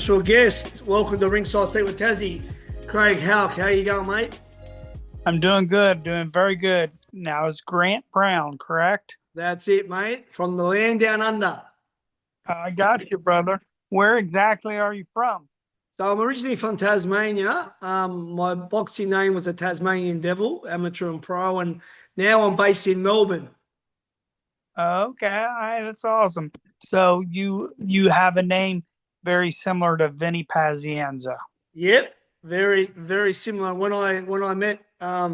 special guest. Welcome to Ringside Seat with Tassie, Craig Houk. How you going, mate? I'm doing good, doing very good. Now it's Grant Brown, correct? That's it, mate. From the land down under. I got you, brother. Where exactly are you from? So I'm originally from Tasmania. My boxing name was the Tasmanian Devil, amateur and pro, and now I'm based in Melbourne. Okay, all right, that's awesome. So you have a name very similar to Vinny Pazienza. Yep, very very similar. When I met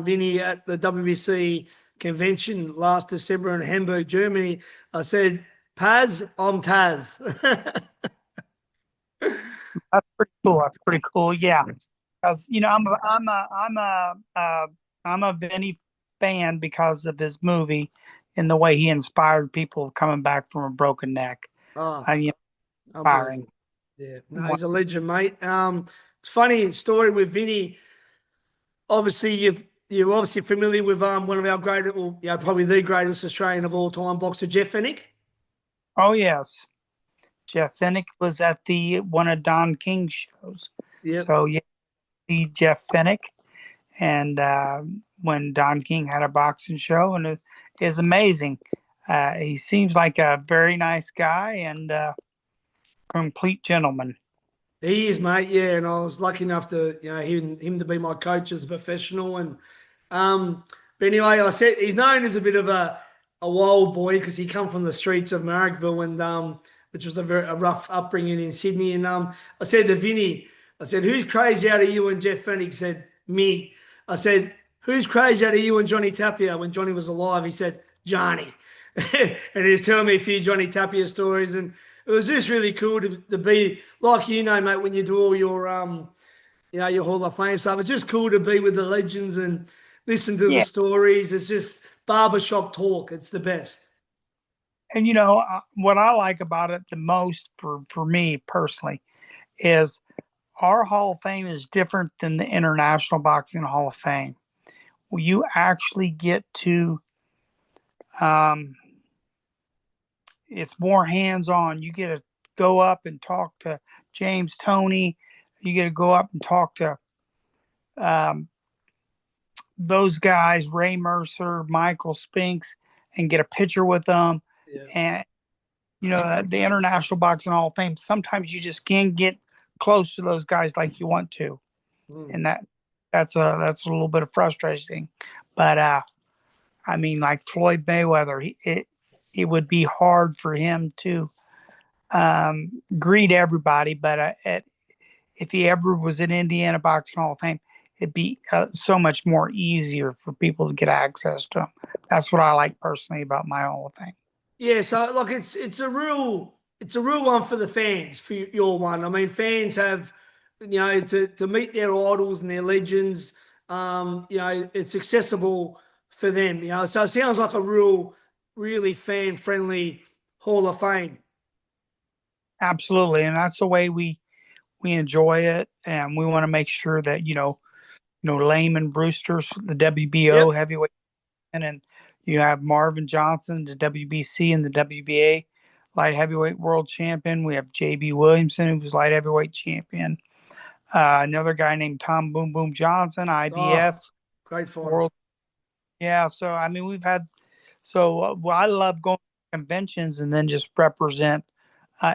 Vinny at the WBC convention last December in Hamburg, Germany, I said, "Paz, I'm Taz." That's pretty cool. That's pretty cool. Yeah, because I'm a Vinny fan because of his movie and the way he inspired people coming back from a broken neck. Oh, I mean, inspiring. unbelievable. Yeah, no, he's a legend, mate. It's funny story with Vinny. Obviously, you're obviously familiar with one of our greatest, well, probably the greatest Australian of all time, boxer Jeff Fennick. Oh yes. Jeff Finnick was at the one of Don King's shows. Yep. So yeah, see Jeff Finnick, and when Don King had a boxing show, and it is amazing. He seems like a very nice guy and complete gentleman. He is, mate. Yeah, and I was lucky enough to, him to be my coach as a professional. And but anyway, I said he's known as a bit of a wild boy because he come from the streets of Marrickville, and which was a rough upbringing in Sydney. And I said to Vinny, I said, "Who's crazy out of you and Jeff Fennick?" He said, "Me." I said, "Who's crazy out of you and Johnny Tapia?" When Johnny was alive, he said, "Johnny." And he was telling me a few Johnny Tapia stories, and it was just really cool to be like mate, when you do all your your Hall of Fame stuff. It's just cool to be with the legends and listen to the Yeah, stories. It's just barbershop talk. It's the best. and what I like about it the most for me personally is our Hall of Fame is different than the International Boxing Hall of Fame. You actually get to um, it's more hands on. You get to go up and talk to James Toney. You get to go up and talk to um, those guys, Ray Mercer, Michael Spinks, and get a picture with them. Yeah. And the International Boxing Hall of Fame. Sometimes you just can't get close to those guys like you want to, Mm. and that's a little bit of frustrating. But I mean, like Floyd Mayweather, it would be hard for him to greet everybody, but if he ever was in Indiana Boxing Hall of Fame, it'd be so much more easier for people to get access to him. That's what I like personally about my Hall of Fame. Yeah, so like it's a real one for the fans, for your one. I mean, fans have, to meet their idols and their legends. It's accessible for them. So it sounds like a really fan friendly Hall of Fame. Absolutely, and that's the way we enjoy it, and we want to make sure that Lehman Brewster's the WBO Yep. heavyweight, and you have Marvin Johnson, the WBC and the WBA light heavyweight world champion. We have JB Williamson, who was light heavyweight champion. Another guy named Tom Boom Boom Johnson, Oh, IBF great fighter. world. Yeah, so I mean, we've had well, I love going to conventions and then just represent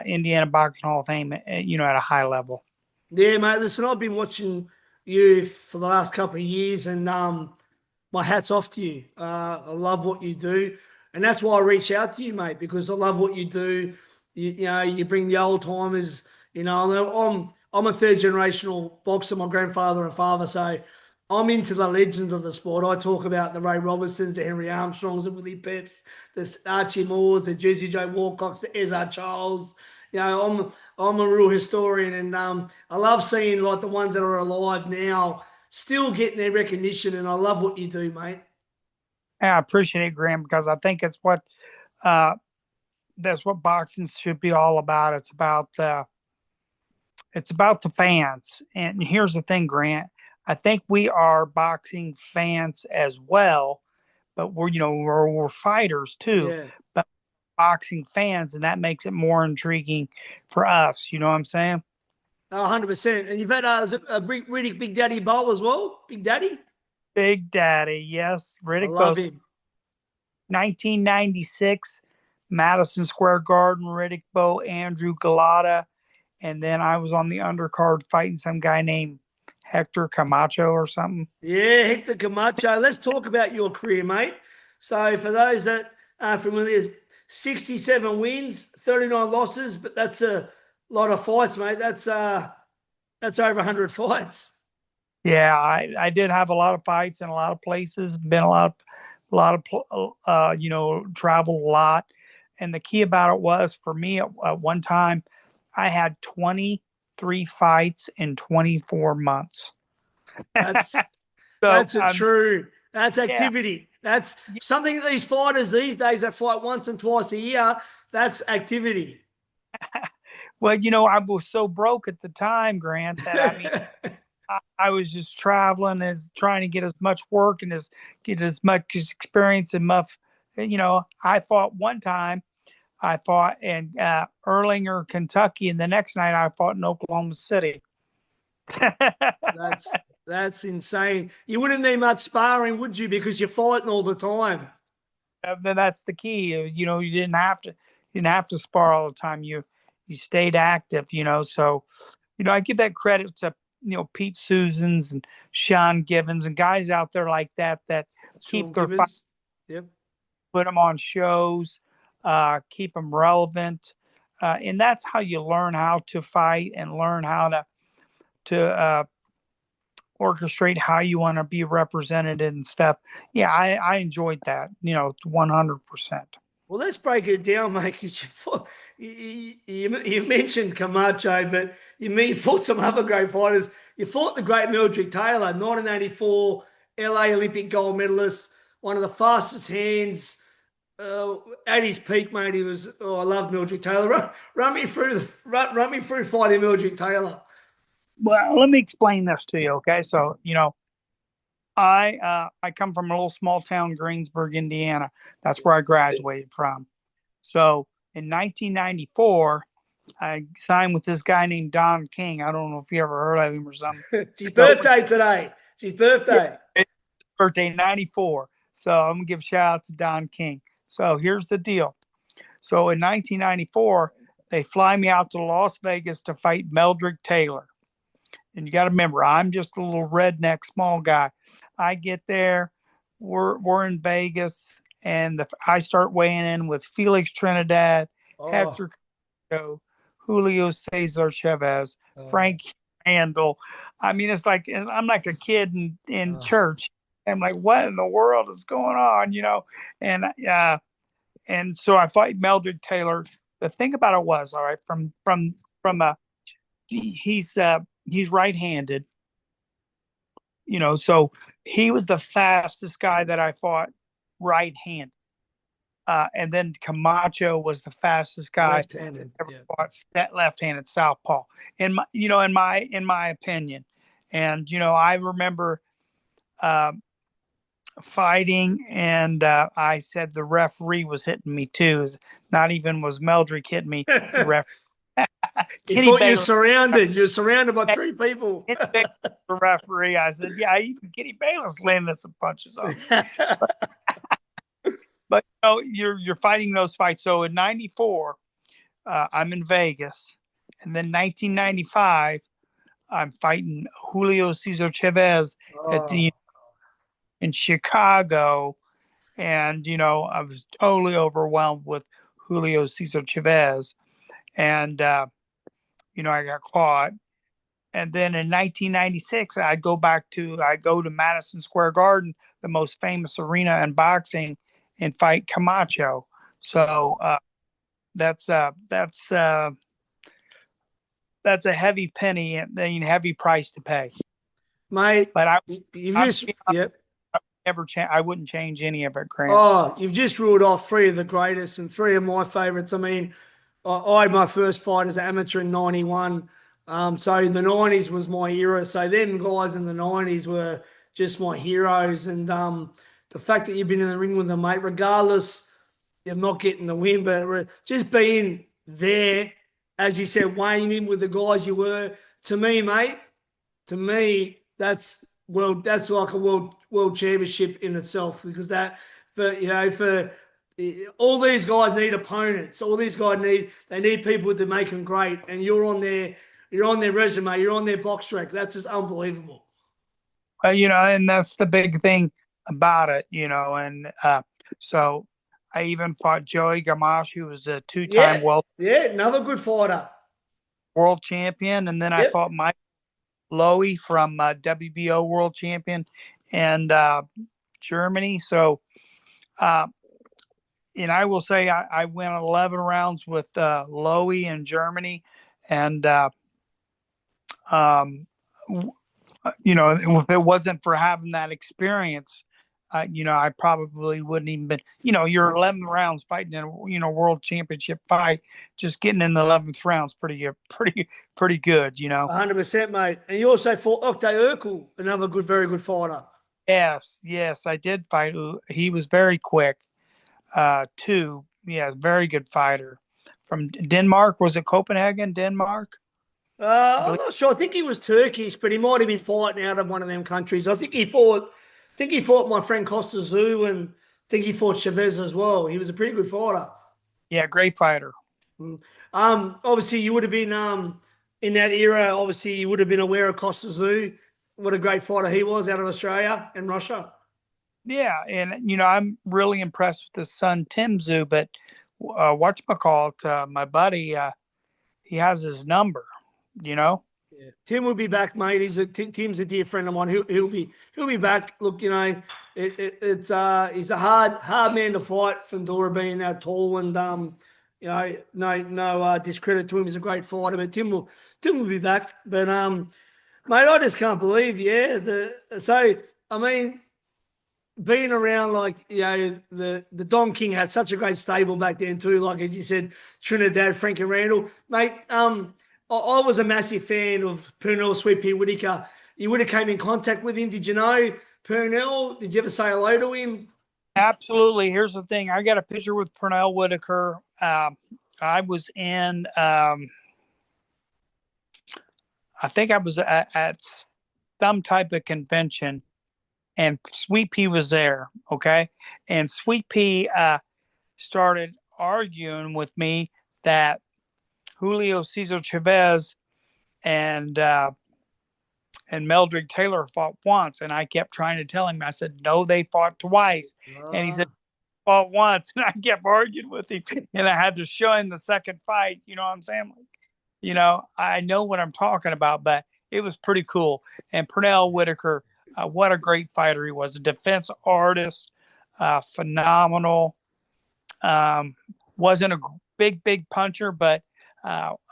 Indiana Boxing Hall of Fame, at a high level. Yeah, mate. Listen, I've been watching you for the last couple of years, and my hat's off to you. I love what you do, and that's why I reach out to you, mate, because I love what you do. You bring the old timers. I'm a third generational boxer. My grandfather and father, so I'm into the legends of the sport. I talk about the Ray Robertsons, the Henry Armstrongs, the Willie Peps, the Archie Moores, the Jersey Joe Walcocks, the Ezra Charles. I'm a real historian, and I love seeing like the ones that are alive now still getting their recognition, and I love what you do, mate. Yeah, I appreciate it, Graham, because I think uh, that's what boxing should be all about. It's about the fans. And here's the thing, Grant. I think we are boxing fans as well, but we're fighters too. Yeah. But boxing fans, and that makes it more intriguing for us. You know what I'm saying? 100%. And you've had a Riddick Big Daddy bowl as well? Big Daddy? Big Daddy, yes. I Riddick love Bowe, him. 1996, Madison Square Garden, Riddick Bowe, Andrew Galata. And then I was on the undercard fighting some guy named Hector Camacho or something. Yeah, Hector Camacho. Let's talk about your career, mate. So for those that are familiar, 67 wins, 39 losses, but that's a lot of fights, mate. That's over 100 fights. Yeah, I did have a lot of fights in a lot of places, been traveled a lot. And the key about it was for me at one time, I had 23 fights in 24 months. That's So, that's a true. That's yeah, activity. That's something that these fighters these days that fight once and twice a year. That's activity. well, I was so broke at the time, Grant, that I mean, I was just traveling and trying to get as much work and get as much experience and muff. I fought one time. I fought in Erlanger, Kentucky, and the next night I fought in Oklahoma City. That's insane. You wouldn't need much sparring, would you? Because you're fighting all the time. Then that's the key. You didn't have to spar all the time. You stayed active. So I give that credit to Pete Susans and Sean Gibbons and guys out there like that Sean keep their fight, Gibbons. Yep. put them on shows, keep them relevant, and that's how you learn how to fight and learn how to orchestrate how you want to be represented and stuff. Yeah, I enjoyed that. 100%. Well, let's break it down, mate. 'Cause you mentioned Camacho, but you fought some other great fighters. You fought the great Meldrick Taylor, 1984 LA Olympic gold medalist, one of the fastest hands at his peak, mate. He was. Oh, I loved Meldrick Taylor. Run me through fighting Meldrick Taylor. Well, let me explain this to you, okay? So, I come from a little small town, Greensburg, Indiana. That's where I graduated from. So in 1994, I signed with this guy named Don King. I don't know if you ever heard of him or something. It's his So birthday today. It's his birthday. it's birthday 94. So I'm gonna give a shout out to Don King. So here's the deal. So in 1994, they fly me out to Las Vegas to fight Meldrick Taylor. And you got to remember, I'm just a little redneck small guy. I get there, we're in Vegas, and I start weighing in with Felix Trinidad, Oh, Hector, Julio Cesar Chavez, oh, Frank Handel. I mean, it's like I'm like a kid in oh. church. I'm like, what in the world is going on? And so I fight Meldrick Taylor. The thing about it was, all right, from a he's right-handed, so he was the fastest guy that I fought right-handed. And then Camacho was the fastest guy Left-handed. ever Yeah. fought that left-handed southpaw. In my opinion, and I remember fighting, and I said the referee was hitting me too. Not even was Meldrick hitting me. The ref. You Kenny thought you were Bayless, surrounded. You're surrounded by three people. Kenny Bayless, the referee. I said, yeah, even Kenny Bayless landed some punches on me. But you're fighting those fights. So in '94, I'm in Vegas, and then 1995, I'm fighting Julio Cesar Chavez Oh, in Chicago, and I was totally overwhelmed with Julio Cesar Chavez, and I got caught. And then in 1996, I go to Madison Square Garden, the most famous arena in boxing, and fight Camacho. So that's a heavy penny and heavy price to pay. mate, But you've I'm just yep. I wouldn't change any of it, Grant. Oh, you've just ruled off three of the greatest and three of my favourites. I mean, I had my first fight as an amateur in '91. So in the '90s was my era. So them guys in the '90s were just my heroes. And the fact that you've been in the ring with them, mate, regardless of not getting the win, but just being there, as you said, weighing in with the guys you were, to me, mate, to me, that's like a world championship in itself because that for all these guys need opponents. All these guys need people to make them great, and you're on their resume, you're on their box track. That's just unbelievable. And that's the big thing about it, and so I even fought Joey Gamache, who was a two-time Yeah, yeah, another good fighter. world champion, and then I Yep. fought Mike Lowy from WBO world champion and Germany. So, uh, and I will say I went 11 rounds with Lowy in Germany, and um, if it wasn't for having that experience, I probably wouldn't even been, you're 11 rounds fighting in a, world championship fight, just getting in the 11th round's pretty good. 100%, mate. And you also fought Octay Urkel, another very good fighter. Yes, I did fight. He was very quick, too. Yeah, very good fighter from Denmark. Was it Copenhagen, Denmark? I I'm believe. not sure. I think he was Turkish, but he might have been fighting out of one of them countries. I think he fought my friend Costa Zoo, and I think he fought Chavez as well. He was a pretty good fighter. Yeah, great fighter. Mm. Obviously you would have been in that era. Obviously you would have been aware of Costa Zoo. What a great fighter he was out of Australia and Russia. Yeah, and I'm really impressed with his son Tim Zoo, but whatchamacallit, my buddy, he has his number, you know. Yeah. Tim will be back, mate. Tim's a dear friend of mine. He'll be back. Look, he's a hard man to fight. Fundora being that tall and no discredit to him. He's a great fighter, but Tim will be back. But mate, I just can't believe, yeah. I mean, being around the Don King had such a great stable back then too. Like as you said, Trinidad, Frank and Randall, mate. I was a massive fan of Purnell Sweet Pea Whitaker. You would have came in contact with him. Did you know Purnell? Did you ever say hello to him? Absolutely. Here's the thing: I got a picture with Pernell Whitaker. I was in, I think I was at some type of convention, and Sweet Pea was there. Okay, and Sweet Pea started arguing with me that Julio Cesar Chavez and Meldrick Taylor fought once, and I kept trying to tell him. I said, no, they fought twice, and he said fought once, and I kept arguing with him, and I had to show him the second fight. You know what I'm saying? Like, I know what I'm talking about, but it was pretty cool. And Pernell Whitaker, what a great fighter he was, a defense artist, phenomenal. Wasn't a big puncher, but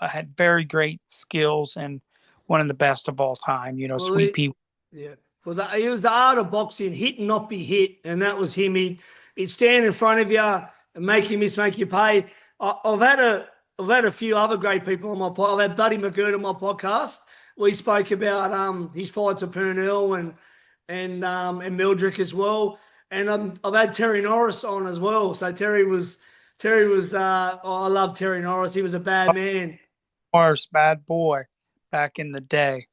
had very great skills and one of the best of all time. Well, Sweet Pea. yeah. It was the art of boxing, hit and not be hit, and that was him. He'd stand in front of you and make you miss, make you pay. I've had a few other great people on my podcast. I've had Buddy McGirt on my podcast. We spoke about his fights at Purnell and Meldrick as well. And I've had Terry Norris on as well. So Terry was I love Terry Norris. He was a bad man. Morris, bad boy back in the day.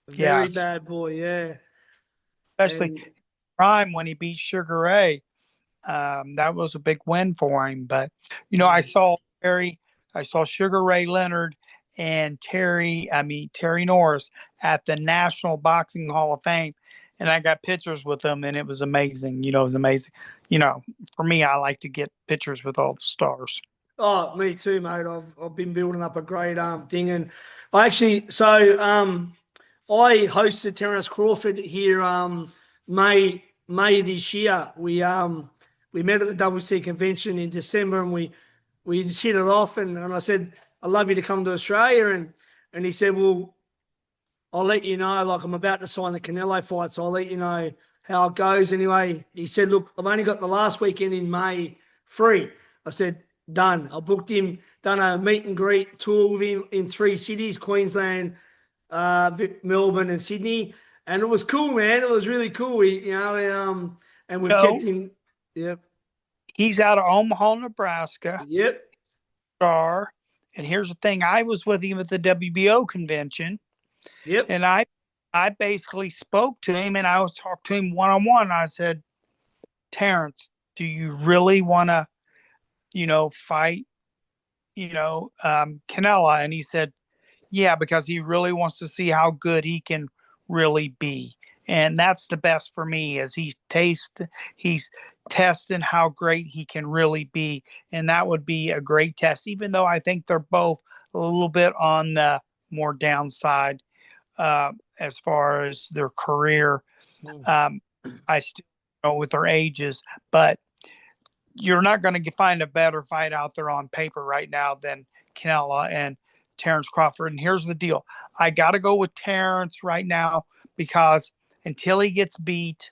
A very Yes. bad boy, yeah. Especially And prime when he beat Sugar Ray. That was a big win for him. But I saw Sugar Ray Leonard and Terry Norris at the National Boxing Hall of Fame, and I got pictures with them, and it was amazing. It was amazing. For me, I like to get pictures with all the stars. Oh, me too, mate. I've been building up a great thing, and I hosted Terence Crawford here May this year. We met at the WC convention in December, and we just hit it off, and I said, I'd love you to come to Australia, and he said, well, I'll let you know, like I'm about to sign the Canelo fight, so I'll let you know how it goes. Anyway, he said, look, I've only got the last weekend in May free. I said, done. I booked him, done a meet and greet tour with him in 3 cities, Queensland, Melbourne and Sydney. And it was cool, man. It was really cool. And we kept him. Yep. He's out of Omaha, Nebraska. Yep. Star. And here's the thing. I was with him at the WBO convention. Yep. And I basically spoke to him and I was talking to him one on one. I said, Terrence, do you really want to, fight, Canela? And he said, yeah, because he really wants to see how good he can really be. And that's the best for me is he's testing how great he can really be. And that would be a great test, even though I think they're both a little bit on the more downside as far as their career. Mm. Um, I still know with their ages, but you're not going to find a better fight out there on paper right now than Canelo and Terrence Crawford. And here's the deal. I got to go with Terrence right now because until he gets beat,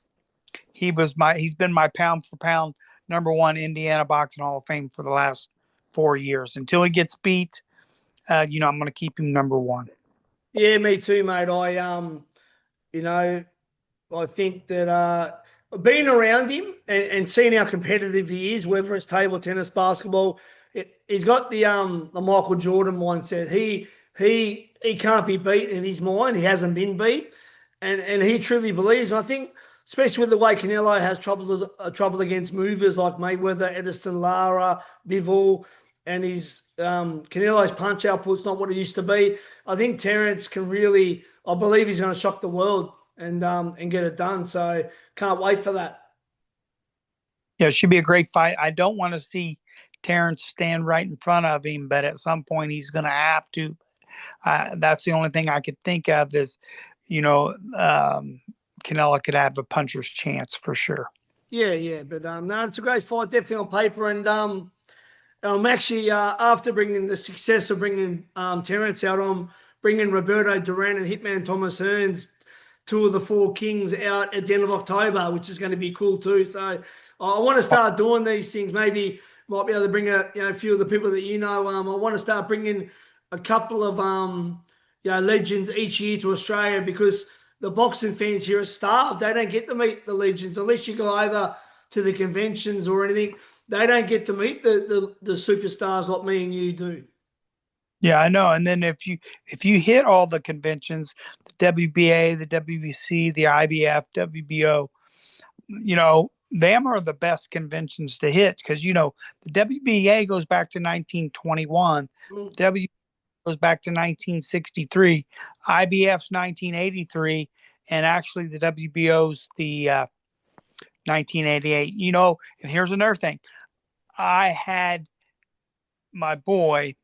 he's been my pound for pound #1 Indiana Boxing Hall of Fame for the last 4 years. Until he gets beat, I'm going to keep him #1. Yeah, me too, mate. You know, I think that being around him and seeing how competitive he is, whether it's table tennis, basketball, he's got the Michael Jordan mindset. He can't be beat in his mind. He hasn't been beat, and he truly believes. And I think, especially with the way Canelo has trouble against movers like Mayweather, Edison Lara, Bivol, and his Canelo's punch output's not what it used to be. I think Terrence can really. I believe he's going to shock the world and get it done. So can't wait for that. Yeah, it should be a great fight. I don't want to see Terrence stand right in front of him, but at some point he's going to have to. That's the only thing I could think of is, you know, um, Canelo could have a puncher's chance for sure. Yeah, yeah, but no, it's a great fight, definitely on paper, and I'm actually after bringing the success of bringing Terrence out, I'm bringing Roberto Duran and Hitman Thomas Hearns, two of the four kings, out at the end of October, which is going to be cool too. So I want to start doing these things. Maybe might be able to bring a few of the people that you know. I want to start bringing a couple of legends each year to Australia because the boxing fans here are starved. They don't get to meet the legends unless you go over to the conventions or anything. They don't get to meet the superstars like me and you do. Yeah, I know. And then if you hit all the conventions, the WBA, the WBC, the IBF, WBO, them are the best conventions to hit because the WBA goes back to 1921, Mm. W goes back to 1963, IBF's 1983, and actually the WBO's the 1988. And here's another thing. I had my boy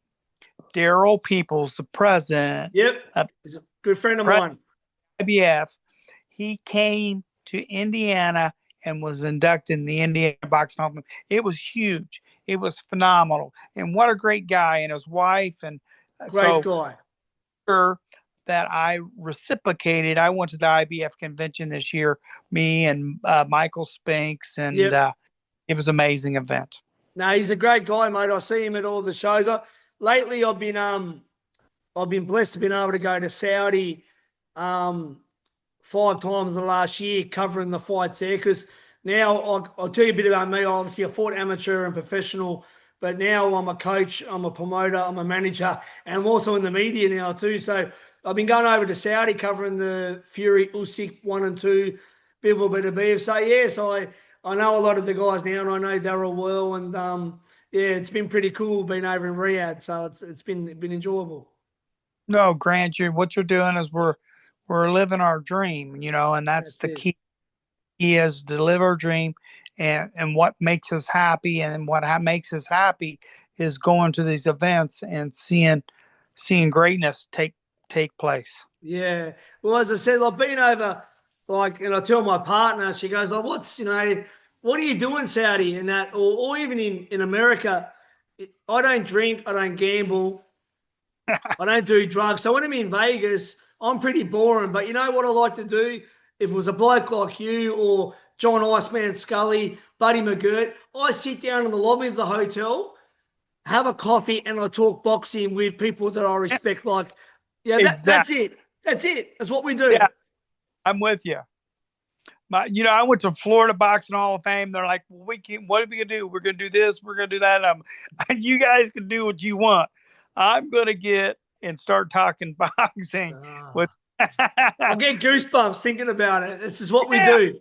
Daryl Peoples, the president Yep, of he's a good friend of mine. IBF. He came to Indiana and was inducted in the Indiana Boxing Hall of Fame. It was huge. It was phenomenal. And what a great guy and his wife. And Great so guy. sure that I reciprocated. I went to the IBF convention this year, me and Michael Spinks, and Yep. it was an amazing event. No, he's a great guy, mate. I see him at all the shows. Lately, I've been blessed to be able to go to Saudi 5 times in the last year covering the fights there. Because now I'll tell you a bit about me. Obviously, I fought amateur and professional, but now I'm a coach, I'm a promoter, I'm a manager, and I'm also in the media now too. So I've been going over to Saudi covering the Fury Usyk 1 and 2, Bivol Beterbiev. So yes, I know a lot of the guys now, and I know Daryl well, and yeah, it's been pretty cool being over in Riyadh. So it's been enjoyable. No, Grant, what you're doing is we're living our dream, and that's That's the it. key. Is to live our dream, and what makes us happy, and what makes us happy is going to these events and seeing greatness take place. Yeah. Well, as I said, I've been over, and I tell my partner, she goes, "Oh, what are you doing, Saudi?" And that, or even in America, I don't drink, I don't gamble, I don't do drugs. So when I'm in Vegas, I'm pretty boring. But you know what I like to do? If it was a bloke like you or John Iceman Scully, Buddy McGirt, I sit down in the lobby of the hotel, have a coffee, and I talk boxing with people that I respect. Like, yeah, that's Exactly. it. That's it. That's what we do. Yeah, I'm with you. I went to Florida Boxing Hall of Fame. They're like, well, what are we gonna do? We're gonna do this. We're gonna do that. You guys can do what you want. I'm gonna get and start talking boxing with Ah. I get goosebumps thinking about it. This is what we Yeah, do.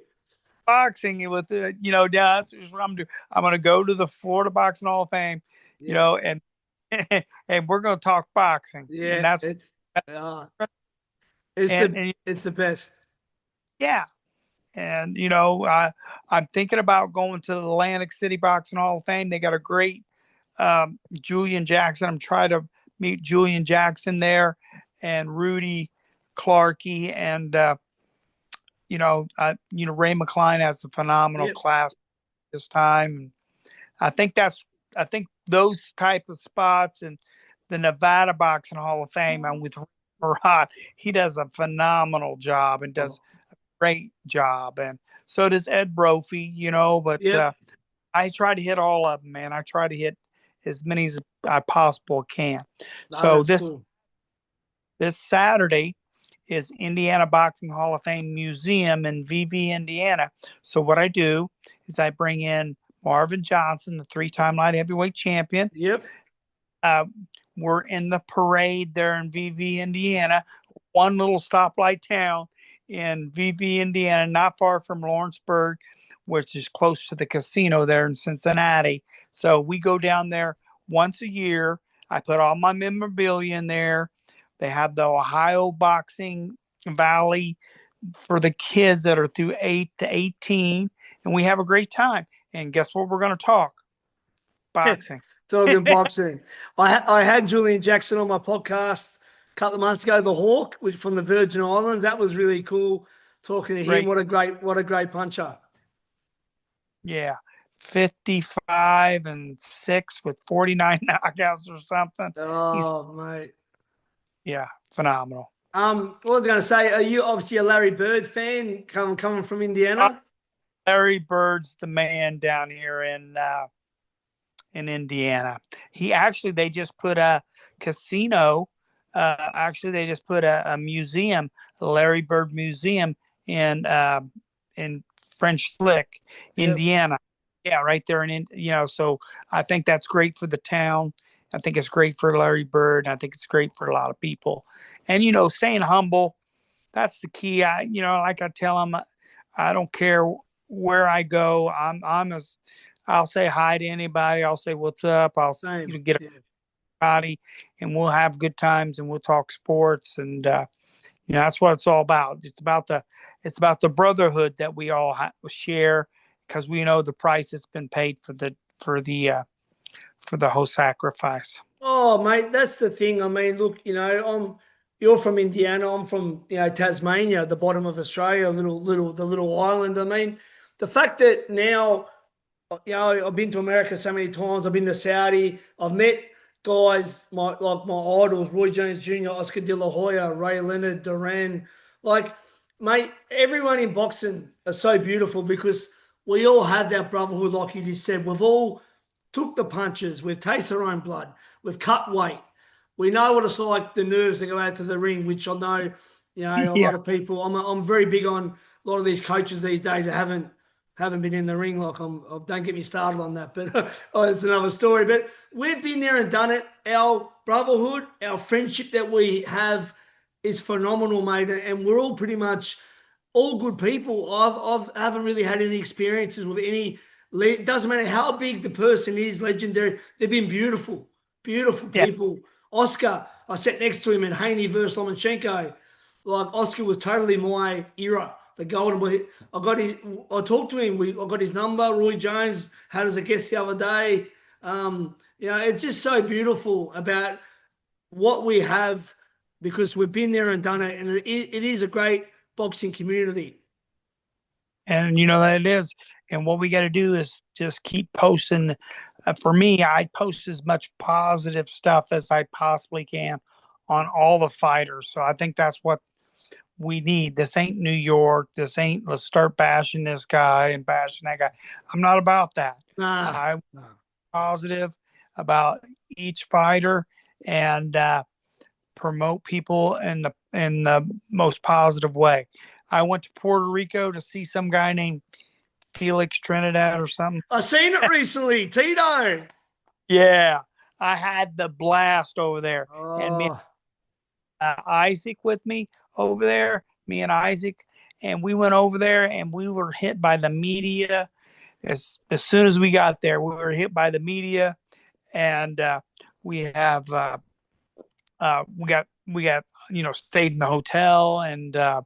boxing with that's what I'm doing. I'm going to go to the Florida Boxing Hall of Fame, Yeah, and and we're going to talk boxing, and yeah. that's Uh, it's and the and it's the best. yeah, and I'm thinking about going to the Atlantic City Boxing Hall of Fame. They got a great Julian Jackson. I'm trying to meet Julian Jackson there, and Rudy Clarkey, and Ray McCline has a phenomenal Yep. class this time. I think those type of spots and the Nevada Boxing Hall of Fame, and with Murat, he does a phenomenal job and does a great job, and so does Ed Brophy. But Yep. I try to hit all of them, man. I try to hit as many as I possibly can. No, So that's this cool. this Saturday is Indiana Boxing Hall of Fame Museum in VV, Indiana. So what I do is I bring in Marvin Johnson, the three-time light heavyweight champion. Yep. Uh, we're in the parade there in VV, Indiana, one little stoplight town in VV, Indiana, not far from Lawrenceburg, which is close to the casino there in Cincinnati. So we go down there once a year. I put all my memorabilia in there. They have the Ohio Boxing Valley for the kids that are through 8 to 18, and we have a great time. And guess what? We're going to talk boxing. Talking boxing. I had Julian Jackson on my podcast a couple of months ago, the Hawk, which from the Virgin Islands. That was really cool talking to him. Great. What a great puncher. Yeah. 55 and 6 with 49 knockouts or something. He's, Oh, mate. yeah, phenomenal. What was I going to say? Are you obviously a Larry Bird fan coming from Uh, Indiana? Larry Bird's the man down here in Indiana. They just put a casino. They just put a museum, a Larry Bird Museum in French Lick, Yep. Indiana. Yeah, right there So I think that's great for the town. I think it's great for Larry Bird. I think it's great for a lot of people. And staying humble, that's the key. Like I tell them, I don't care where I go. I'll say hi to anybody. I'll say what's up. I'll Same. get a Yeah. body, and we'll have good times, and we'll talk sports, and that's what it's all about. It's about the brotherhood that we all share, because we know the price that's been paid for the whole sacrifice. Oh, mate, that's the thing. I mean, look, you're from Indiana. I'm from Tasmania, the bottom of Australia, the little island. I mean, the fact that now, I've been to America so many times. I've been to Saudi. I've met guys like my idols, Roy Jones Jr., Oscar De La Hoya, Ray Leonard, Duran. Like, mate, everyone in boxing are so beautiful because we all have that brotherhood, like you just said. We've all took the punches. We've tasted our own blood. We've cut weight. We know what it's like, the nerves that go out to the ring, which I know, a Yeah, lot of people. I'm very big on a lot of these coaches these days that haven't been in the ring. Like don't get me started on that, but it's another story. But we've been there and done it. Our brotherhood, our friendship that we have is phenomenal, mate. And we're all pretty much all good people. I haven't really had any experiences with any. It doesn't matter how big the person is, legendary. They've been beautiful, beautiful yeah, people. Oscar, I sat next to him in Haney versus Lomachenko. Like Oscar was totally my era, the golden boy. I talked to him. I got his number. Roy Jones had as a guest the other day. It's just so beautiful about what we have because we've been there and done it, and it is a great boxing community. and that it is. And what we got to do is just keep posting. For me, I post as much positive stuff as I possibly can on all the fighters. So I think that's what we need. This ain't New York. This ain't let's start bashing this guy and bashing that guy. I'm not about that. Nah, I'm nah. positive about each fighter, and promote people in the most positive way. I went to Puerto Rico to see some guy named Felix Trinidad or something. I seen it recently, Tito. Yeah, I had the blast over there, and me Oh, Isaac with me. over there, me and Isaac, and we went over there and we were hit by the media. As soon as we got there, we were hit by the media, and we have we got stayed in the hotel, and the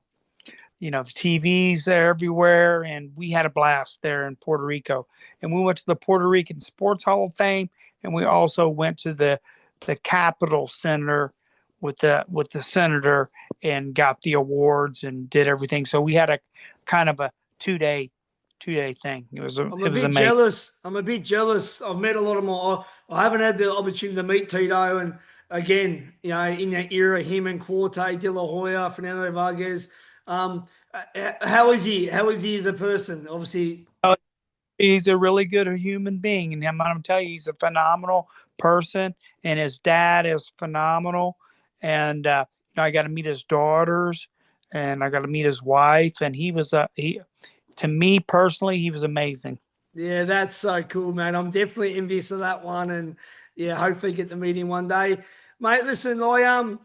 TVs there everywhere, and we had a blast there in Puerto Rico. And we went to the Puerto Rican Sports Hall of Fame, and we also went to the Capitol Center with the senator and got the awards and did everything. So we had a kind of a two-day thing. It was amazing. Jealous. I'm a bit jealous. I've met a lot of more. I haven't had the opportunity to meet Tito, and again, in that era, him and Corte, De La Hoya, Fernando Vargas. How is he? How is he as a person? Obviously, he's a really good human being, and I'm going to tell you, he's a phenomenal person, and his dad is phenomenal. And I got to meet his daughters, and I got to meet his wife, and to me personally, he was amazing. Yeah, that's so cool, man. I'm definitely envious of that one, and yeah, hopefully get to meet him one day, mate. Listen, I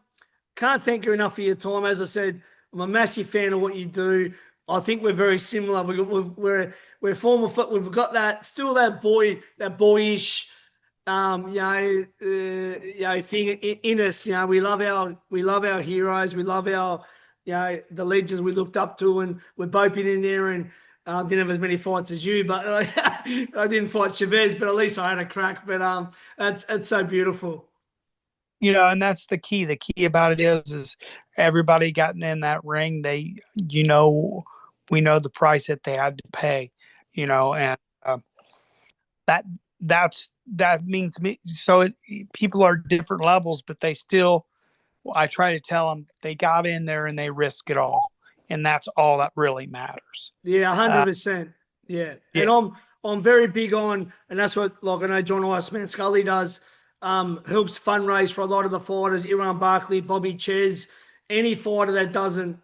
can't thank you enough for your time. As I said, I'm a massive fan of what you do. I think we're very similar. We're former foot. We've got that boyish, thing in us. We love our heroes. We love our, the legends we looked up to, and we've both been in there. And didn't have as many fights as you, but I didn't fight Chavez, but at least I had a crack. But that's so beautiful. And that's the key. The key about it is everybody gotten in that ring. We know the price that they had to pay, and that means to me. So people are different levels, but they still, I try to tell them they got in there and they risk it all. And that's all that really matters. Yeah, 100%. Yeah. And I'm very big on, and that's what, like, I know John Iceman Scully does, helps fundraise for a lot of the fighters, Iran Barkley, Bobby Ches, any fighter that doesn't,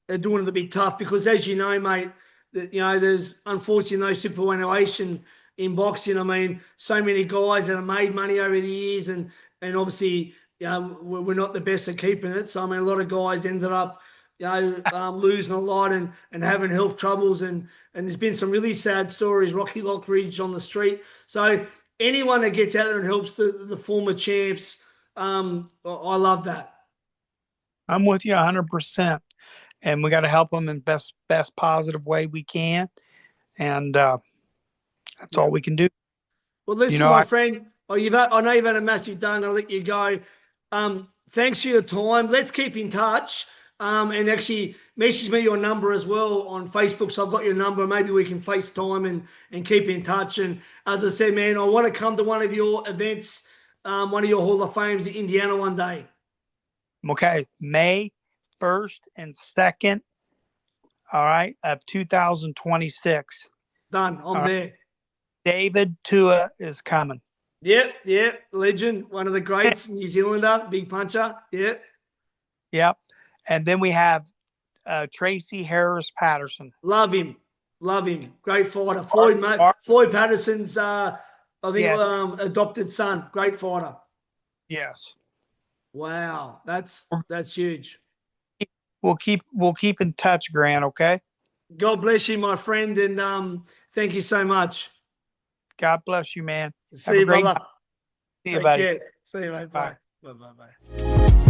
they're doing it to be tough, because as you know, mate, there's unfortunately no superannuation in boxing. I mean, so many guys that have made money over the years, and obviously, we're not the best at keeping it. So, I mean, a lot of guys ended up, losing a lot and having health troubles, and there's been some really sad stories, Rocky Lockridge on the street. So anyone that gets out there and helps the former champs, I love that. I'm with you 100%, and we got to help them in best positive way we can, and that's all we can do. Well, listen, my friend, I know you've had a massive day. I'm going to let you go. Thanks for your time. Let's keep in touch. And actually message me your number as well on Facebook. So I've got your number. Maybe we can FaceTime and keep in touch. And as I said, man, I want to come to one of your events, one of your Hall of Fames in Indiana one day. Okay. May 1st and 2nd, all right, of 2026. Done. I'm there. David Tua is coming. Yep. Legend. One of the greats, New Zealander, big puncher. Yep. And then we have Tracy Harris Patterson. Love him. Great fighter. Floyd Patterson's, adopted son. Great fighter. Yes. Wow, that's huge. We'll keep in touch, Grant. Okay. God bless you, my friend, and thank you so much. God bless you, man. See you, brother. See you, buddy. See you, mate. Bye. Bye.